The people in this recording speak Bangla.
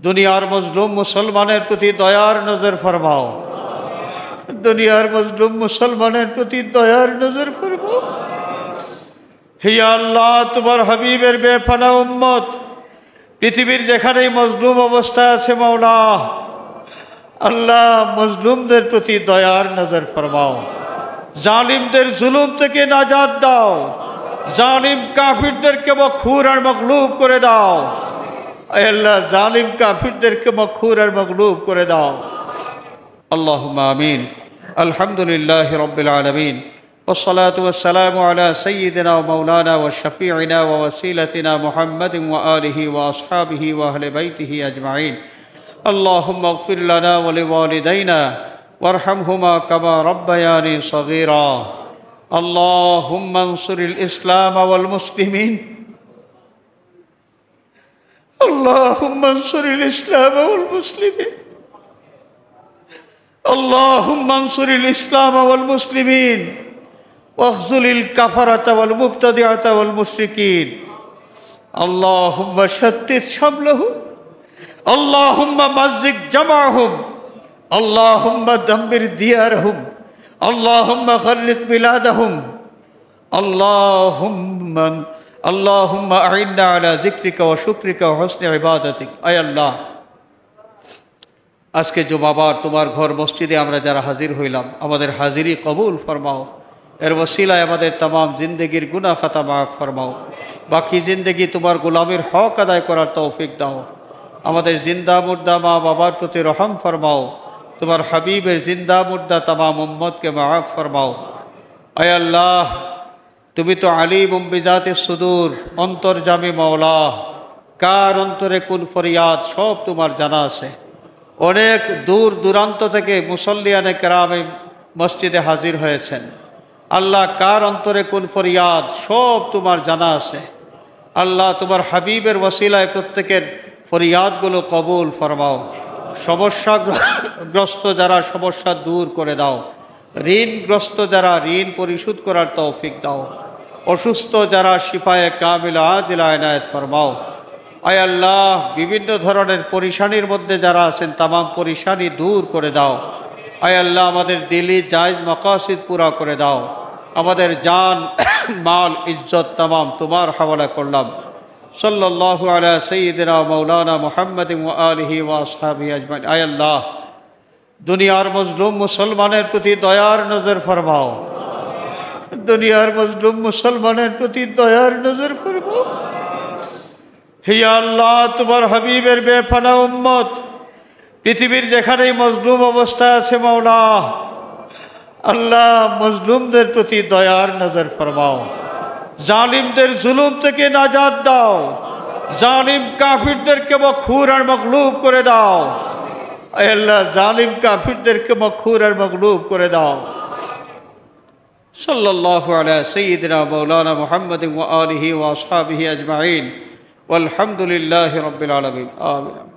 দুনিয়ার মজলুম মুসলমানের প্রতি দয়ার নজর ফরমাও। দুনিয়ার মজলুম মুসলমানের প্রতি দয়ার নজর ফরমাও। হে আল্লাহ, তোমার হাবিবের বেপনাহ উম্মত পৃথিবীর যেখানেই মজলুম অবস্থায় আছে মাওলা, আল্লাহ মজলুমদের প্রতি দয়ার নজর ফরমাও। জালিমদের জুলুম থেকে নাজাত দাও। জালিম কাফিরদেরকে মখুর আর মগলুব করে দাও। আয় আল্লাহ, জালিম কাফিরদেরকে মখুর আর মগলুব করে দাও। আল্লাহুম্মা আমিন। আলহামদুলিল্লাহি রাব্বিল আলামিন। والصلاة والسلام على سيدنا ومولانا وشفيعنا ووسيلتنا محمد وآله وأصحابه وأهل بيته أجمعين. اللهم اغفر لنا ولوالدينا وارحمهما كما ربياني صغيرا. اللهم انصر الإسلام والمسلمين. اللهم انصر الإسلام والمسلمين. اللهم انصر الإسلام والمسلمين واخذل الكفرة والمبتدعة والمشركين. اللهم شتت شملهم. اللهم مزق جمعهم. اللهم دمر ديارهم. اللهم غرق بلادهم. اللهم أعنا على ذكرك وشكرك وحسن عبادتك. أي الله, আজকে জুমাবার তোমার ঘর মসজিদে আমরা যারা হাজির হইলাম, আমাদের হাজিরি কবুল ফরমাও। এর ওসিলায় আমাদের तमाम জিন্দেগির গুনাহ খাতা মাফ ফরমাও। বাকি জিন্দেগি তোমার গোলামের হক আদায় করার তৌফিক দাও। আমাদের জিন্দা মুর্দা মা বাবার প্রতি রহম ফরমাও। তোমার হাবিবের জিন্দা মুর্দা तमाम উম্মতকে মাফ ফরমাও। আয় আল্লাহ, তুমি তো আলিম বিজাতে সুদূর, অন্তর্যামী মাওলা। কার অন্তরে কোন ফরিয়াদ সব তোমার জানা আছে। অনেক দূর দূরান্ত থেকে মুসল্লিয়ানে কেরামে মসজিদে হাজির হয়েছেন। আল্লাহ, কার অন্তরে কোন ফরিয়াদ সব তোমার জানা আছে। আল্লাহ, তোমার হাবিবের ওসিলায় প্রত্যেকের ফরিয়াদগুলো কবুল ফরমাও। সমস্যাগ্রস্ত যারা সমস্যা দূর করে দাও। ঋণগ্রস্ত যারা ঋণ পরিশোধ করার তৌফিক দাও। অসুস্থ যারা শিফায়ে কামিলা আজিলা ইনায়েত ফরমাও। আয় আল্লাহ, বিভিন্ন ধরনের পরিশানির মধ্যে যারা আছেন तमाम পরিশানি দূর করে দাও। আয় আল্লাহ, আমাদের দিলি জায়েজ মাকাসিদ পুরা করে দাও। আমাদের জান মাল ইজ্জত तमाम তোমার হাওয়ালা করলাম। সাল্লাল্লাহু আলা সাইয়্যিদিনা মাওলানা মুহাম্মাদিন ওয়া আলিহি ওয়া আসহাবিহি আজমাইন। আয় আল্লাহ, দুনিয়ার মজলুম মুসলমানের প্রতি দয়ার নজর ফরমাও। দুনিয়ার মজলুম মুসলমানের প্রতি দয়ার নজর ফরমাও। হে আল্লাহ, তোমার হাবিবের বেপনাহ উম্মত পৃথিবীর যেখানেই মজলুম অবস্থায় আছে মাওলা, আল্লাহ মজলুমদের প্রতি দয়ার নজর ফরমাও। জালিমদের জুলুম থেকে নাজাত দাও। জালিম কাফিরদেরকে মখুর আর মগলুব করে দাও। আয় আল্লাহ, জালিম কাফিরদেরকে মখুর আর মগলুব করে দাও। সাল্লাল্লাহু আলা সাইয়্যিদিনা মাওলানা মুহাম্মাদিন ওয়া আলিহি ওয়া আসহাবিহি আজমাইন। والحمد لله رب العالمين. آمين.